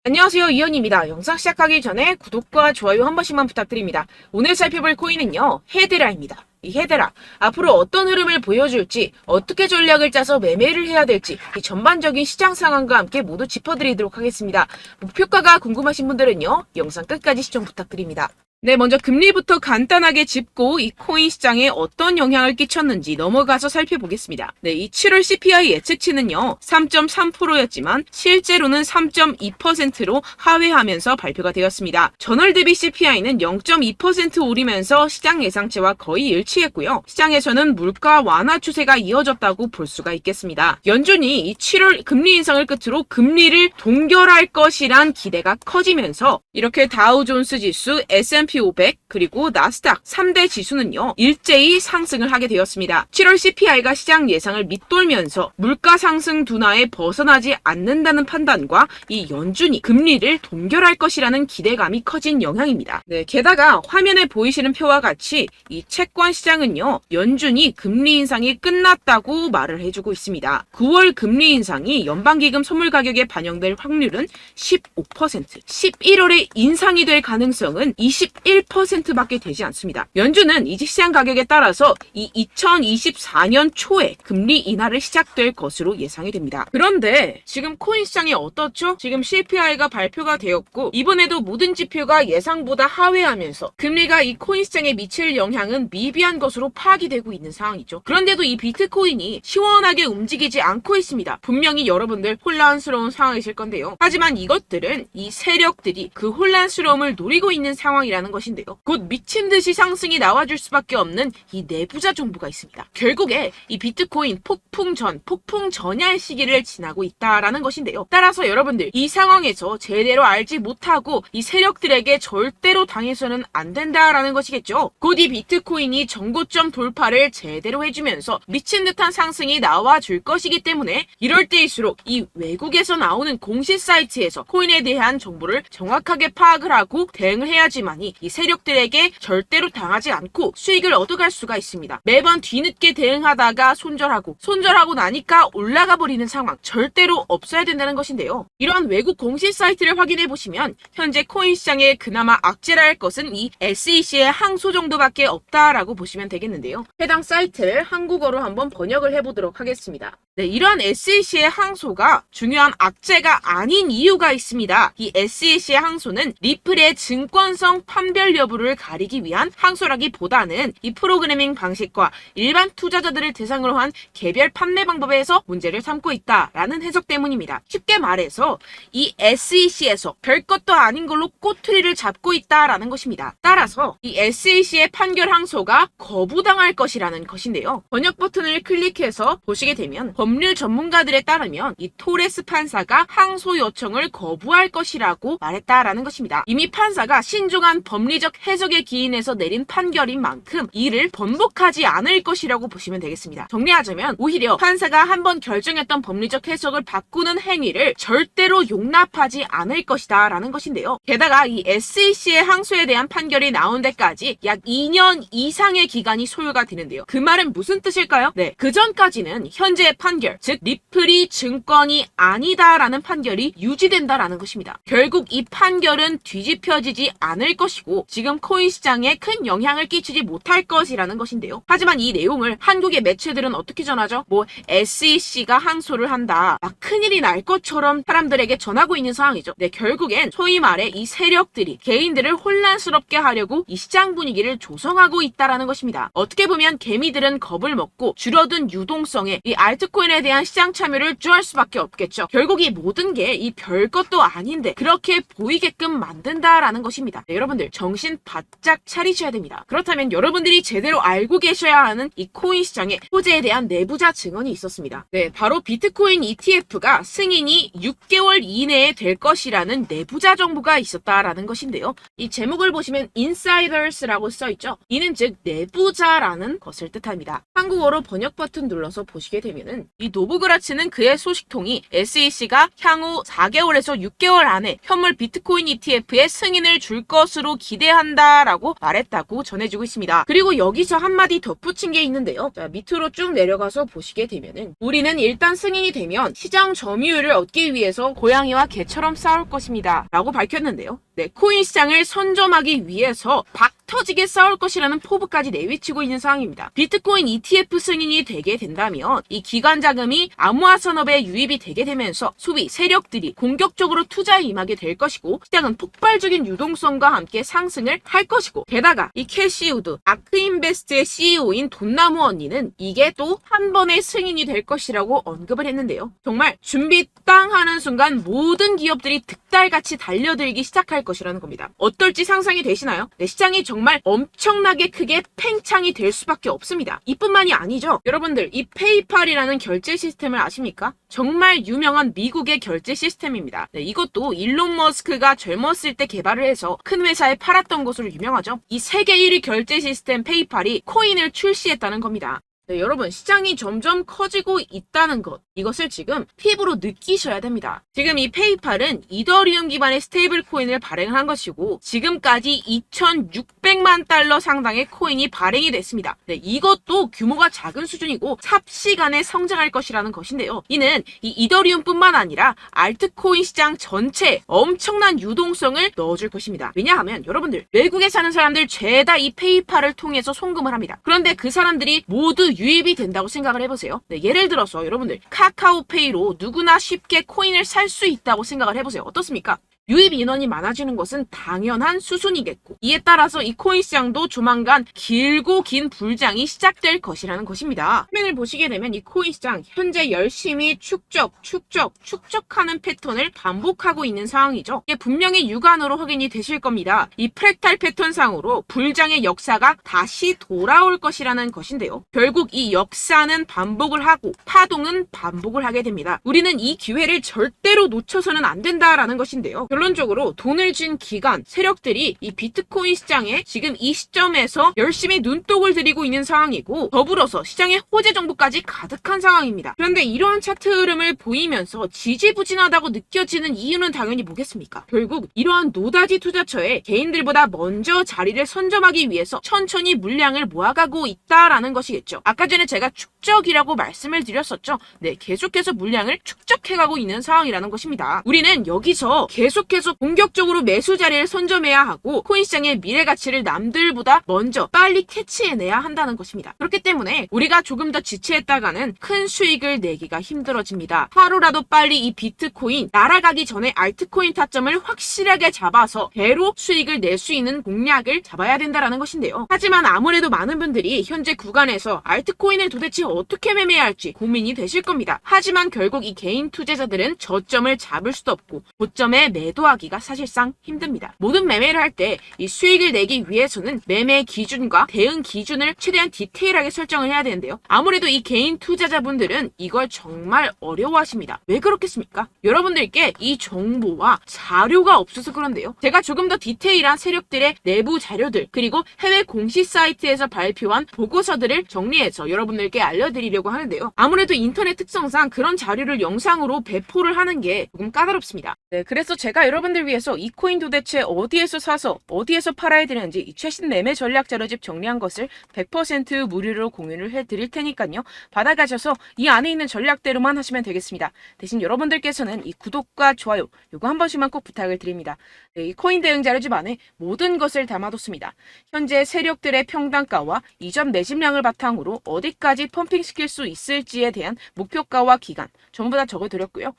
안녕하세요, 이현입니다. 영상 시작하기 전에 구독과 좋아요 한 번씩만 부탁드립니다. 오늘 살펴볼 코인은요, 헤드라입니다. 이 헤드라, 앞으로 어떤 흐름을 보여줄지, 어떻게 전략을 짜서 매매를 해야 될지, 이 전반적인 시장 상황과 함께 모두 짚어드리도록 하겠습니다. 목표가가 궁금하신 분들은요, 영상 끝까지 시청 부탁드립니다. 네, 먼저 금리부터 간단하게 짚고 이 코인 시장에 어떤 영향을 끼쳤는지 넘어가서 살펴보겠습니다. 네, 이 7월 CPI 예측치는요, 3.3%였지만 실제로는 3.2%로 하회하면서 발표가 되었습니다. 전월 대비 CPI는 0.2% 오르면서 시장 예상치와 거의 일치했고요. 시장에서는 물가 완화 추세가 이어졌다고 볼 수가 있겠습니다. 연준이 이 7월 금리 인상을 끝으로 금리를 동결할 것이란 기대가 커지면서 이렇게 다우존스 지수, S&P 500 그리고 나스닥 3대 지수는요 일제히 상승을 하게 되었습니다. 7월 CPI가 시장 예상을 밑돌면서 물가 상승 둔화에 벗어나지 않는다는 판단과 이 연준이 금리를 동결할 것이라는 기대감이 커진 영향입니다. 네, 게다가 화면에 보이시는 표와 같이 이 채권 시장은요 연준이 금리 인상이 끝났다고 말을 해주고 있습니다. 9월 금리 인상이 연방기금 선물 가격에 반영될 확률은 15%, 11월에 인상이 될 가능성은 21%밖에 되지 않습니다. 연준은 이 시장 가격에 따라서 이 2024년 초에 금리 인하를 시작될 것으로 예상이 됩니다. 그런데 지금 코인 시장이 어떻죠? 지금 CPI가 발표가 되었고 이번에도 모든 지표가 예상보다 하회하면서 금리가 이 코인 시장에 미칠 영향은 미비한 것으로 파악이 되고 있는 상황이죠. 그런데도 이 비트코인이 시원하게 움직이지 않고 있습니다. 분명히 여러분들 혼란스러운 상황이실 건데요. 하지만 이것들은 이 세력들이 그 혼란스러움을 노리고 있는 상황이라는 것인데요. 곧 미친 듯이 상승이 나와줄 수밖에 없는 이 내부자 정보가 있습니다. 결국에 이 비트코인 폭풍 전야의 시기를 지나고 있다라는 것인데요. 따라서 여러분들 이 상황에서 제대로 알지 못하고 이 세력들에게 절대로 당해서는 안 된다라는 것이겠죠. 곧 이 비트코인이 정고점 돌파를 제대로 해주면서 미친 듯한 상승이 나와줄 것이기 때문에 이럴 때일수록 이 외국에서 나오는 공식 사이트에서 코인에 대한 정보를 정확하게 파악을 하고 대응을 해야지만이 이 세력들에게 절대로 당하지 않고 수익을 얻어갈 수가 있습니다. 매번 뒤늦게 대응하다가 손절하고 나니까 올라가 버리는 상황 절대로 없어야 된다는 것인데요. 이러한 외국 공식 사이트를 확인해 보시면 현재 코인 시장에 그나마 악재라 할 것은 이 SEC의 항소 정도밖에 없다라고 보시면 되겠는데요. 해당 사이트를 한국어로 한번 번역을 해보도록 하겠습니다. 네, 이러한 SEC의 항소가 중요한 악재가 아닌 이유가 있습니다. 이 SEC의 항소는 리플의 증권성 판별 여부를 가리기 위한 항소라기보다는 이 프로그래밍 방식과 일반 투자자들을 대상으로 한 개별 판매 방법에서 문제를 삼고 있다라는 해석 때문입니다. 쉽게 말해서 이 SEC에서 별것도 아닌 걸로 꼬투리를 잡고 있다라는 것입니다. 따라서 이 SEC의 판결 항소가 거부당할 것이라는 것인데요. 번역 버튼을 클릭해서 보시게 되면 법률 전문가들에 따르면 이 토레스 판사가 항소 요청을 거부할 것이라고 말했다라는 것입니다. 이미 판사가 신중한 법리적 해석에 기인해서 내린 판결인 만큼 이를 번복하지 않을 것이라고 보시면 되겠습니다. 정리하자면 오히려 판사가 한번 결정했던 법리적 해석을 바꾸는 행위를 절대로 용납하지 않을 것이다 라는 것인데요. 게다가 이 SEC의 항소에 대한 판결이 나온 데까지 약 2년 이상의 기간이 소요가 되는데요. 그 말은 무슨 뜻일까요? 네, 그 전까지는 현재의 판결, 즉 리플이 증권이 아니다라는 판결이 유지된다라는 것입니다. 결국 이 판결은 뒤집혀지지 않을 것이고 지금 코인 시장에 큰 영향을 끼치지 못할 것이라는 것인데요. 하지만 이 내용을 한국의 매체들은 어떻게 전하죠? SEC가 항소를 한다. 막 큰일이 날 것처럼 사람들에게 전하고 있는 상황이죠. 네, 결국엔 소위 말해 이 세력들이 개인들을 혼란스럽게 하려고 이 시장 분위기를 조성하고 있다라는 것입니다. 어떻게 보면 개미들은 겁을 먹고 줄어든 유동성에 이 알트코인에 대한 시장 참여를 쭈할 수밖에 없겠죠. 결국 이 모든 게 이 별것도 아닌데 그렇게 보이게끔 만든다라는 것입니다. 네, 여러분들 정신 바짝 차리셔야 됩니다. 그렇다면 여러분들이 제대로 알고 계셔야 하는 이 코인 시장의 호재에 대한 내부자 증언이 있었습니다. 네, 바로 비트코인 ETF가 승인이 6개월 이내에 될 것이라는 내부자 정보가 있었다라는 것인데요. 이 제목을 보시면 insiders라고 써있죠. 이는 즉 내부자라는 것을 뜻합니다. 한국어로 번역 버튼 눌러서 보시게 되면은 이 노브그라츠는 그의 소식통이 SEC가 향후 4개월에서 6개월 안에 현물 비트코인 ETF의 승인을 줄 것으로 기대한다라고 말했다고 전해지고 있습니다. 그리고 여기서 한마디 덧붙인 게 있는데요. 자, 밑으로 쭉 내려가서 보시게 되면은 우리는 일단 승인이 되면 시장 점유율을 얻기 위해서 고양이와 개처럼 싸울 것입니다. 라고 밝혔는데요. 네, 코인 시장을 선점하기 위해서 터지게 싸울 것이라는 포부까지 내비치고 있는 상황입니다. 비트코인 ETF 승인이 되게 된다면 이 기관 자금이 암호화 산업에 유입이 되게 되면서 소비 세력들이 공격적으로 투자에 임하게 될 것이고 시장은 폭발적인 유동성과 함께 상승을 할 것이고 게다가 이 캐시우드 아크인베스트의 CEO인 돈나무 언니는 이게 또 한 번의 승인이 될 것이라고 언급을 했는데요. 정말 준비 땅 하는 순간 모든 기업들이 득달같이 달려들기 시작할 것이라는 겁니다. 어떨지 상상이 되시나요? 네, 시장이 정말 엄청나게 크게 팽창이 될 수밖에 없습니다. 이뿐만이 아니죠. 여러분들 이 페이팔이라는 결제 시스템을 아십니까? 정말 유명한 미국의 결제 시스템입니다. 네, 이것도 일론 머스크가 젊었을 때 개발을 해서 큰 회사에 팔았던 것으로 유명하죠. 이 세계 1위 결제 시스템 페이팔이 코인을 출시했다는 겁니다. 네, 여러분 시장이 점점 커지고 있다는 것 이것을 지금 피부로 느끼셔야 됩니다. 지금 이 페이팔은 이더리움 기반의 스테이블 코인을 발행한 것이고 지금까지 2,600만 달러 상당의 코인이 발행이 됐습니다. 네, 이것도 규모가 작은 수준이고 삽시간에 성장할 것이라는 것인데요. 이는 이 이더리움뿐만 아니라 알트코인 시장 전체에 엄청난 유동성을 넣어줄 것입니다. 왜냐하면 여러분들 외국에 사는 사람들 죄다 이 페이팔을 통해서 송금을 합니다. 그런데 그 사람들이 모두 유입이 된다고 생각을 해보세요. 네, 예를 들어서 여러분들 카카오페이로 누구나 쉽게 코인을 살 수 있다고 생각을 해보세요. 어떻습니까? 유입 인원이 많아지는 것은 당연한 수순이겠고 이에 따라서 이 코인 시장도 조만간 길고 긴 불장이 시작될 것이라는 것입니다. 화면을 보시게 되면 이 코인 시장 현재 열심히 축적하는 패턴을 반복하고 있는 상황이죠. 이게 분명히 육안으로 확인이 되실 겁니다. 이 프랙탈 패턴상으로 불장의 역사가 다시 돌아올 것이라는 것인데요. 결국 이 역사는 반복을 하고 파동은 반복을 하게 됩니다. 우리는 이 기회를 절대로 놓쳐서는 안 된다라는 것인데요. 결론적으로 돈을 쥔 기관, 세력들이 이 비트코인 시장에 지금 이 시점에서 열심히 눈독을 들이고 있는 상황이고 더불어서 시장에 호재 정보까지 가득한 상황입니다. 그런데 이러한 차트 흐름을 보이면서 지지부진하다고 느껴지는 이유는 당연히 뭐겠습니까? 결국 이러한 노다지 투자처에 개인들보다 먼저 자리를 선점하기 위해서 천천히 물량을 모아가고 있다라는 것이겠죠. 아까 전에 제가 축적이라고 말씀을 드렸었죠. 네, 계속해서 물량을 축적해가고 있는 상황이라는 것입니다. 우리는 여기서 계속해서 공격적으로 매수 자리를 선점해야 하고 코인 시장의 미래 가치를 남들보다 먼저 빨리 캐치해내야 한다는 것입니다. 그렇기 때문에 우리가 조금 더 지체했다가는 큰 수익을 내기가 힘들어집니다. 하루라도 빨리 이 비트코인 날아가기 전에 알트코인 타점을 확실하게 잡아서 배로 수익을 낼 수 있는 공략을 잡아야 된다는 것인데요. 하지만 아무래도 많은 분들이 현재 구간에서 알트코인을 도대체 어떻게 매매해야 할지 고민이 되실 겁니다. 하지만 결국 이 개인 투자자들은 저점을 잡을 수도 없고 고점에 매도하기가 사실상 힘듭니다. 모든 매매를 할 때 이 수익을 내기 위해서는 매매 기준과 대응 기준을 최대한 디테일하게 설정을 해야 되는데요. 아무래도 이 개인 투자자분들은 이걸 정말 어려워하십니다. 왜 그렇겠습니까? 여러분들께 이 정보와 자료가 없어서 그런데요. 제가 조금 더 디테일한 세력들의 내부 자료들 그리고 해외 공시 사이트에서 발표한 보고서들을 정리해서 여러분들께 알려드리려고 하는데요. 아무래도 인터넷 특성상 그런 자료를 영상으로 배포를 하는 게 조금 까다롭습니다. 네, 그래서 제가 여러분들 위해서 이 코인 도대체 어디에서 사서 어디에서 팔아야 되는지 이 최신 매매 전략 자료집 정리한 것을 100% 무료로 공유를 해드릴 테니까요. 받아가셔서 이 안에 있는 전략대로만 하시면 되겠습니다. 대신 여러분들께서는 이 구독과 좋아요 요거 한 번씩만 꼭 부탁을 드립니다. 네, 이 코인 대응 자료집 안에 모든 것을 담아뒀습니다. 현재 세력들의 평단가와 이전 매집량을 바탕으로 어디까지 펌핑시킬 수 있을지에 대한 목표가와 기간 전부 다 적어드렸고요.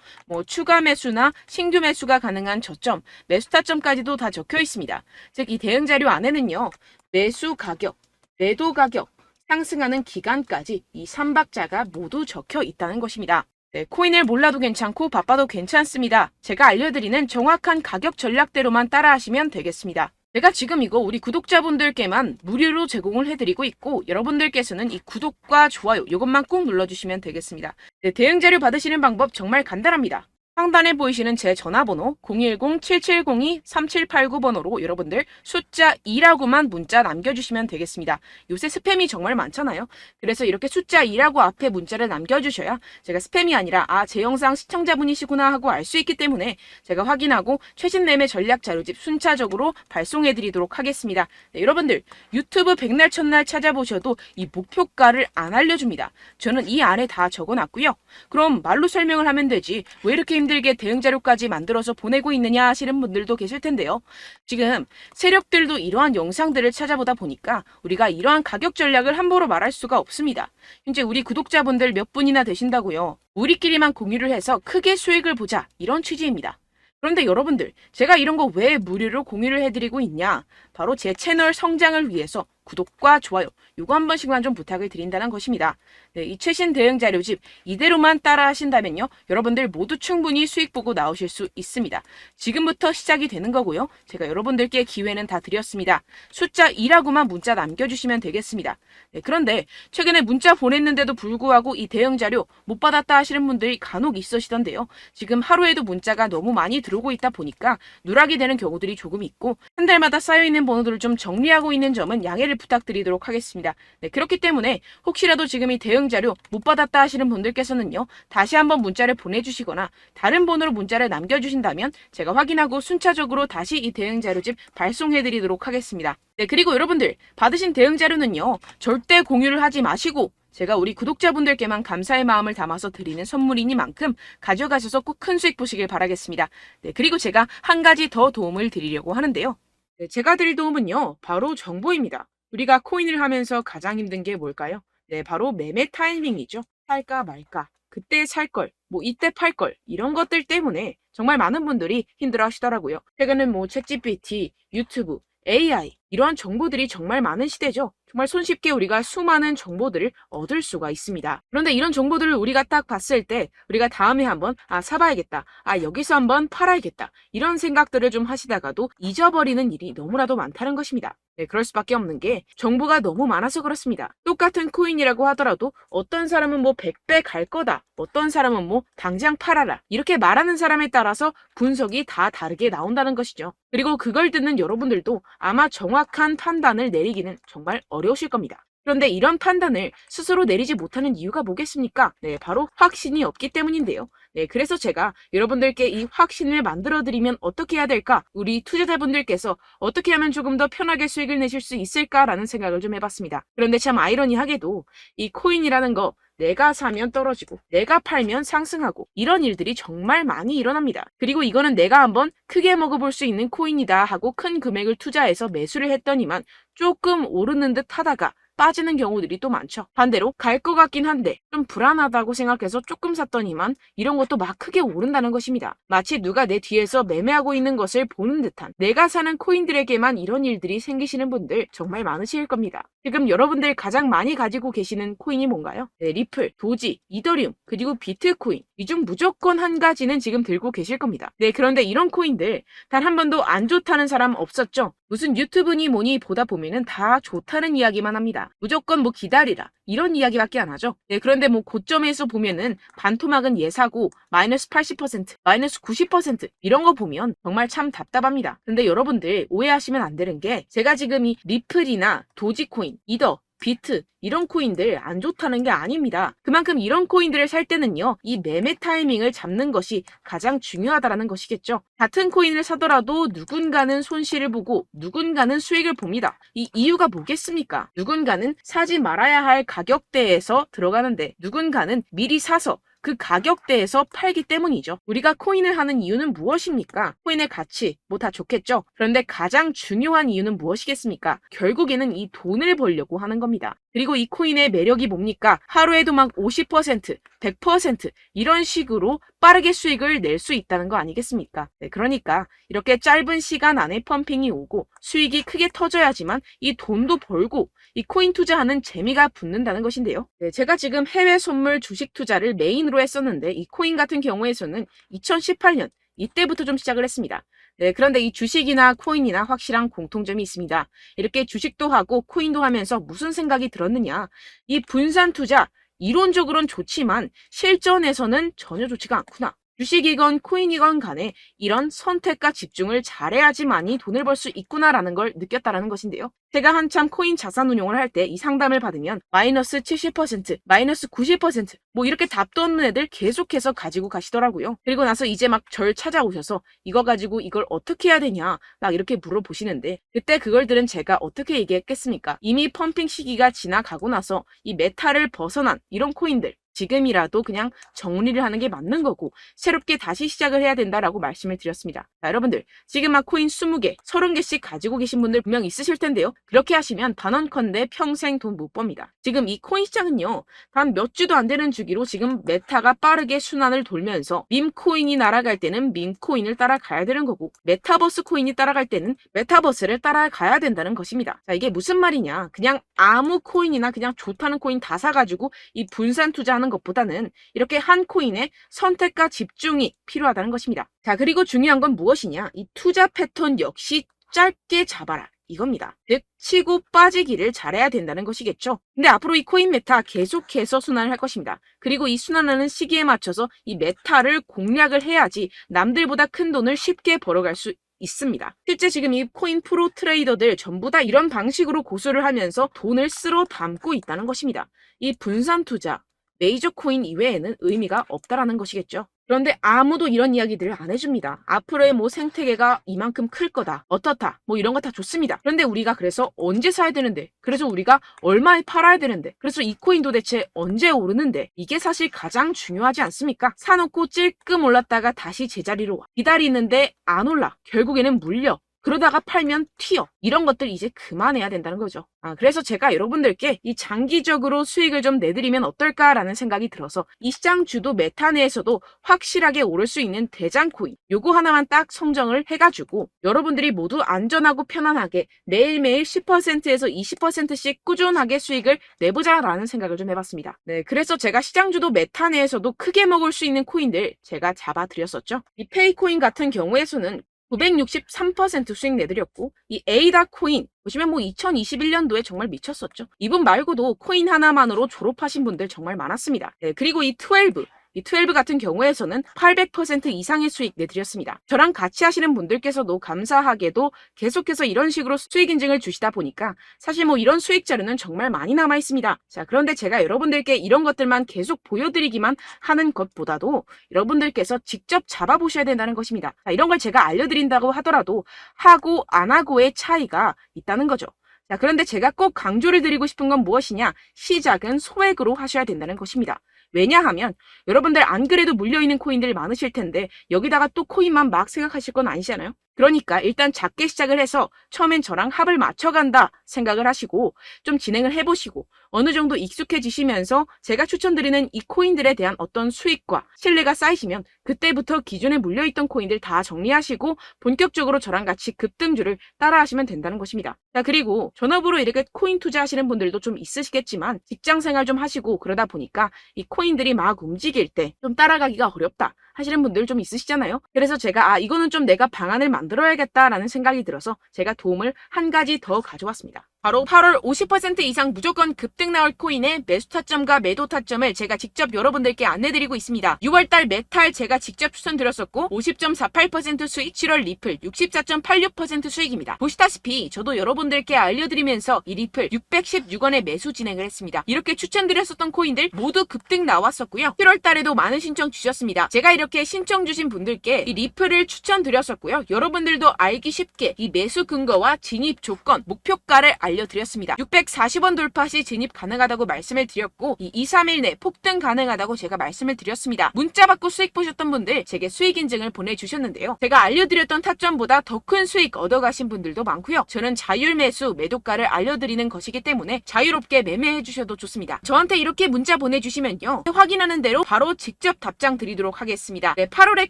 추가 매수나 신규 매수가 가능한 저점, 매수 타점까지도 다 적혀 있습니다. 즉 이 대응 자료 안에는요. 매수 가격, 매도 가격, 상승하는 기간까지 이 3박자가 모두 적혀 있다는 것입니다. 네, 코인을 몰라도 괜찮고 바빠도 괜찮습니다. 제가 알려드리는 정확한 가격 전략대로만 따라하시면 되겠습니다. 제가 지금 이거 우리 구독자분들께만 무료로 제공을 해드리고 있고 여러분들께서는 이 구독과 좋아요 이것만 꼭 눌러주시면 되겠습니다. 네, 대응 자료 받으시는 방법 정말 간단합니다. 상단에 보이시는 제 전화번호 010-7702-3789번호로 여러분들 숫자 2라고만 문자 남겨주시면 되겠습니다. 요새 스팸이 정말 많잖아요. 그래서 이렇게 숫자 2라고 앞에 문자를 남겨주셔야 제가 스팸이 아니라 제 영상 시청자분이시구나 하고 알 수 있기 때문에 제가 확인하고 최신 매매 전략 자료집 순차적으로 발송해드리도록 하겠습니다. 네, 여러분들 유튜브 백날 첫날 찾아보셔도 이 목표가를 안 알려줍니다. 저는 이 안에 다 적어놨고요. 그럼 말로 설명을 하면 되지 왜 이렇게 힘들게 대응 자료까지 만들어서 보내고 있느냐 하시는 분들도 계실 텐데요. 지금 세력들도 이러한 영상들을 찾아보다 보니까 우리가 이러한 가격 전략을 함부로 말할 수가 없습니다. 현재 우리 구독자분들 몇 분이나 되신다고요. 우리끼리만 공유를 해서 크게 수익을 보자 이런 취지입니다. 그런데 여러분들 제가 이런 거 왜 무료로 공유를 해드리고 있냐? 바로 제 채널 성장을 위해서 구독과 좋아요 요거 한 번씩만 좀 부탁을 드린다는 것입니다. 네, 이 최신 대응 자료집 이대로만 따라 하신다면요. 여러분들 모두 충분히 수익 보고 나오실 수 있습니다. 지금부터 시작이 되는 거고요. 제가 여러분들께 기회는 다 드렸습니다. 숫자 2라고만 문자 남겨주시면 되겠습니다. 네, 그런데 최근에 문자 보냈는데도 불구하고 이 대응 자료 못 받았다 하시는 분들이 간혹 있으시던데요. 지금 하루에도 문자가 너무 많이 들어오고 있다 보니까 누락이 되는 경우들이 조금 있고 한 달마다 쌓여있는 번호들을 좀 정리하고 있는 점은 양해를 부탁드리도록 하겠습니다. 네, 그렇기 때문에 혹시라도 지금 이 대응 자료 못 받았다 하시는 분들께서는요. 다시 한번 문자를 보내주시거나 다른 번호로 문자를 남겨주신다면 제가 확인하고 순차적으로 다시 이 대응 자료집 발송해드리도록 하겠습니다. 네, 그리고 여러분들 받으신 대응 자료는요. 절대 공유를 하지 마시고 제가 우리 구독자분들께만 감사의 마음을 담아서 드리는 선물이니만큼 가져가셔서 꼭 큰 수익 보시길 바라겠습니다. 네, 그리고 제가 한 가지 더 도움을 드리려고 하는데요. 네, 제가 드릴 도움은요. 바로 정보입니다. 우리가 코인을 하면서 가장 힘든 게 뭘까요? 네, 바로 매매 타이밍이죠. 살까 말까, 그때 살 걸, 뭐 이때 팔 걸, 이런 것들 때문에 정말 많은 분들이 힘들어 하시더라고요. 최근은 뭐 챗GPT, 유튜브, AI 이러한 정보들이 정말 많은 시대죠. 정말 손쉽게 우리가 수많은 정보들을 얻을 수가 있습니다. 그런데 이런 정보들을 우리가 딱 봤을 때 우리가 다음에 한번 사봐야겠다. 여기서 한번 팔아야겠다. 이런 생각들을 좀 하시다가도 잊어버리는 일이 너무나도 많다는 것입니다. 네, 그럴 수밖에 없는 게 정보가 너무 많아서 그렇습니다. 똑같은 코인이라고 하더라도 어떤 사람은 뭐 100배 갈 거다. 어떤 사람은 뭐 당장 팔아라. 이렇게 말하는 사람에 따라서 분석이 다 다르게 나온다는 것이죠. 그리고 그걸 듣는 여러분들도 아마 정확한 판단을 내리기는 정말 어려우실 겁니다. 그런데 이런 판단을 스스로 내리지 못하는 이유가 뭐겠습니까? 네, 바로 확신이 없기 때문인데요. 네, 그래서 제가 여러분들께 이 확신을 만들어드리면 어떻게 해야 될까? 우리 투자자분들께서 어떻게 하면 조금 더 편하게 수익을 내실 수 있을까라는 생각을 좀 해봤습니다. 그런데 참 아이러니하게도 이 코인이라는 거 내가 사면 떨어지고 내가 팔면 상승하고 이런 일들이 정말 많이 일어납니다. 그리고 이거는 내가 한번 크게 먹어볼 수 있는 코인이다 하고 큰 금액을 투자해서 매수를 했더니만 조금 오르는 듯 하다가 빠지는 경우들이 또 많죠. 반대로 갈 것 같긴 한데 좀 불안하다고 생각해서 조금 샀더니만 이런 것도 막 크게 오른다는 것입니다. 마치 누가 내 뒤에서 매매하고 있는 것을 보는 듯한 내가 사는 코인들에게만 이런 일들이 생기시는 분들 정말 많으실 겁니다. 지금 여러분들 가장 많이 가지고 계시는 코인이 뭔가요? 네, 리플, 도지, 이더리움, 그리고 비트코인. 이 중 무조건 한 가지는 지금 들고 계실 겁니다. 네, 그런데 이런 코인들 단 한 번도 안 좋다는 사람 없었죠? 무슨 유튜브니 뭐니 보다 보면은 다 좋다는 이야기만 합니다. 무조건 뭐 기다리라 이런 이야기밖에 안 하죠. 네, 그런데 뭐 고점에서 보면은 반토막은 예사고 마이너스 80%, 마이너스 90% 이런 거 보면 정말 참 답답합니다. 근데 여러분들 오해하시면 안 되는 게 제가 지금 이 리플이나 도지코인, 이더, 비트 이런 코인들 안 좋다는 게 아닙니다. 그만큼 이런 코인들을 살 때는요. 이 매매 타이밍을 잡는 것이 가장 중요하다는 것이겠죠. 같은 코인을 사더라도 누군가는 손실을 보고 누군가는 수익을 봅니다. 이 이유가 뭐겠습니까? 누군가는 사지 말아야 할 가격대에서 들어가는데 누군가는 미리 사서 그 가격대에서 팔기 때문이죠. 우리가 코인을 하는 이유는 무엇입니까? 코인의 가치, 뭐 다 좋겠죠? 그런데 가장 중요한 이유는 무엇이겠습니까? 결국에는 이 돈을 벌려고 하는 겁니다. 그리고 이 코인의 매력이 뭡니까? 하루에도 막 50%, 100% 이런 식으로 빠르게 수익을 낼 수 있다는 거 아니겠습니까? 네, 그러니까 이렇게 짧은 시간 안에 펌핑이 오고 수익이 크게 터져야지만 이 돈도 벌고 이 코인 투자하는 재미가 붙는다는 것인데요. 네, 제가 지금 해외 선물 주식 투자를 메인으로 했었는데 이 코인 같은 경우에서는 2018년 이때부터 좀 시작을 했습니다. 네, 그런데 이 주식이나 코인이나 확실한 공통점이 있습니다. 이렇게 주식도 하고 코인도 하면서 무슨 생각이 들었느냐. 이 분산 투자 이론적으로는 좋지만 실전에서는 전혀 좋지가 않구나. 주식이건 코인이건 간에 이런 선택과 집중을 잘해야지만이 돈을 벌 수 있구나라는 걸 느꼈다라는 것인데요. 제가 한참 코인 자산 운용을 할 때 이 상담을 받으면 마이너스 70%, 마이너스 90%, 뭐 이렇게 답도 없는 애들 계속해서 가지고 가시더라고요. 그리고 나서 이제 막 절 찾아오셔서 이거 가지고 이걸 어떻게 해야 되냐 막 이렇게 물어보시는데 그때 그걸 들은 제가 어떻게 얘기했겠습니까? 이미 펌핑 시기가 지나가고 나서 이 메타를 벗어난 이런 코인들 지금이라도 그냥 정리를 하는 게 맞는 거고 새롭게 다시 시작을 해야 된다라고 말씀을 드렸습니다. 자, 여러분들 지금 막 코인 20개, 30개씩 가지고 계신 분들 분명 있으실 텐데요. 그렇게 하시면 단언컨대 평생 돈 못 법니다. 지금 이 코인 시장은요. 단 몇 주도 안 되는 주기로 지금 메타가 빠르게 순환을 돌면서 밈코인이 날아갈 때는 밈코인을 따라가야 되는 거고 메타버스 코인이 따라갈 때는 메타버스를 따라가야 된다는 것입니다. 자, 이게 무슨 말이냐. 그냥 아무 코인이나 그냥 좋다는 코인 다 사가지고 이 분산 투자하는 것보다는 이렇게 한 코인에 선택과 집중이 필요하다는 것입니다. 자, 그리고 중요한 건 무엇이냐? 이 투자 패턴 역시 짧게 잡아라. 이겁니다. 즉 치고 빠지기를 잘해야 된다는 것이겠죠. 근데 앞으로 이 코인 메타 계속해서 순환을 할 것입니다. 그리고 이 순환하는 시기에 맞춰서 이 메타를 공략을 해야지 남들보다 큰 돈을 쉽게 벌어갈 수 있습니다. 실제 지금 이 코인 프로 트레이더들 전부 다 이런 방식으로 고수를 하면서 돈을 쓸어 담고 있다는 것입니다. 이 분산 투자, 메이저 코인 이외에는 의미가 없다라는 것이겠죠. 그런데 아무도 이런 이야기들을 안 해줍니다. 앞으로의 뭐 생태계가 이만큼 클 거다. 어떻다. 뭐 이런 거 다 좋습니다. 그런데 우리가 그래서 언제 사야 되는데? 그래서 우리가 얼마에 팔아야 되는데? 그래서 이 코인도 대체 언제 오르는데? 이게 사실 가장 중요하지 않습니까? 사놓고 찔끔 올랐다가 다시 제자리로 와. 기다리는데 안 올라. 결국에는 물려. 그러다가 팔면 튀어. 이런 것들 이제 그만해야 된다는 거죠. 그래서 제가 여러분들께 이 장기적으로 수익을 좀 내드리면 어떨까라는 생각이 들어서 이 시장 주도 메타 내에서도 확실하게 오를 수 있는 대장 코인 요거 하나만 딱 선정을 해가지고 여러분들이 모두 안전하고 편안하게 매일매일 10%에서 20%씩 꾸준하게 수익을 내보자라는 생각을 좀 해봤습니다. 네, 그래서 제가 시장 주도 메타 내에서도 크게 먹을 수 있는 코인들 제가 잡아드렸었죠. 이 페이코인 같은 경우에서는 963% 수익 내드렸고 이 에이다 코인 보시면 뭐 2021년도에 정말 미쳤었죠. 이분 말고도 코인 하나만으로 졸업하신 분들 정말 많았습니다. 네, 그리고 이 12 같은 경우에서는 800% 이상의 수익 내드렸습니다. 저랑 같이 하시는 분들께서도 감사하게도 계속해서 이런 식으로 수익 인증을 주시다 보니까 사실 뭐 이런 수익 자료는 정말 많이 남아 있습니다. 자, 그런데 제가 여러분들께 이런 것들만 계속 보여드리기만 하는 것보다도 여러분들께서 직접 잡아보셔야 된다는 것입니다. 자, 이런 걸 제가 알려드린다고 하더라도 하고 안 하고의 차이가 있다는 거죠. 자, 그런데 제가 꼭 강조를 드리고 싶은 건 무엇이냐? 시작은 소액으로 하셔야 된다는 것입니다. 왜냐하면 여러분들 안 그래도 물려있는 코인들 많으실 텐데 여기다가 또 코인만 막 생각하실 건 아니잖아요. 그러니까 일단 작게 시작을 해서 처음엔 저랑 합을 맞춰간다 생각을 하시고 좀 진행을 해보시고 어느 정도 익숙해지시면서 제가 추천드리는 이 코인들에 대한 어떤 수익과 신뢰가 쌓이시면 그때부터 기존에 물려있던 코인들 다 정리하시고 본격적으로 저랑 같이 급등주를 따라하시면 된다는 것입니다. 자, 그리고 전업으로 이렇게 코인 투자하시는 분들도 좀 있으시겠지만 직장 생활 좀 하시고 그러다 보니까 이 코인들이 막 움직일 때 좀 따라가기가 어렵다 하시는 분들 좀 있으시잖아요. 그래서 제가 이거는 좀 내가 방안을 만들어야겠다라는 생각이 들어서 제가 도움을 한 가지 더 가져왔습니다. 바로 8월 50% 이상 무조건 급등 나올 코인의 매수 타점과 매도 타점을 제가 직접 여러분들께 안내드리고 있습니다. 6월달 메탈 제가 직접 추천드렸었고 50.48% 수익, 7월 리플 64.86% 수익입니다. 보시다시피 저도 여러분들께 알려드리면서 이 리플 616원에 매수 진행을 했습니다. 이렇게 추천드렸었던 코인들 모두 급등 나왔었고요. 7월달에도 많은 신청 주셨습니다. 제가 이렇게 신청 주신 분들께 이 리플을 추천드렸었고요. 여러분들도 알기 쉽게 이 매수 근거와 진입 조건, 목표가를 알려드렸습니다. 640원 돌파 시 진입 가능하다고 말씀을 드렸고 이 2-3일 내 폭등 가능하다고 제가 말씀을 드렸습니다. 문자 받고 수익 보셨던 분들 제게 수익 인증을 보내주셨는데요. 제가 알려드렸던 타점보다 더 큰 수익 얻어가신 분들도 많고요. 저는 자율 매수 매도가를 알려드리는 것이기 때문에 자유롭게 매매해 주셔도 좋습니다. 저한테 이렇게 문자 보내주시면요. 확인하는 대로 바로 직접 답장 드리도록 하겠습니다. 네, 8월의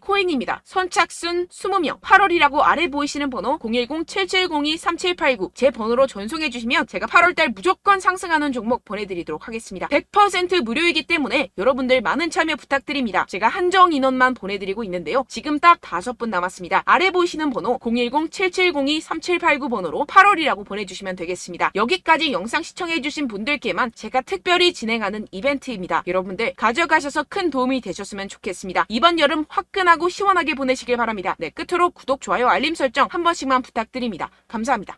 코인입니다. 선착순 20명 8월이라고 아래 보이시는 번호 010-7702-3789 제 번호로 전송해 신청해주시면 제가 8월달 무조건 상승하는 종목 보내드리도록 하겠습니다. 100% 무료이기 때문에 여러분들 많은 참여 부탁드립니다. 제가 한정 인원만 보내드리고 있는데요. 지금 딱 5분 남았습니다. 아래 보이시는 번호 010-7702-3789 번호로 8월이라고 보내주시면 되겠습니다. 여기까지 영상 시청해주신 분들께만 제가 특별히 진행하는 이벤트입니다. 여러분들 가져가셔서 큰 도움이 되셨으면 좋겠습니다. 이번 여름 화끈하고 시원하게 보내시길 바랍니다. 네, 끝으로 구독, 좋아요, 알림 설정 한 번씩만 부탁드립니다. 감사합니다.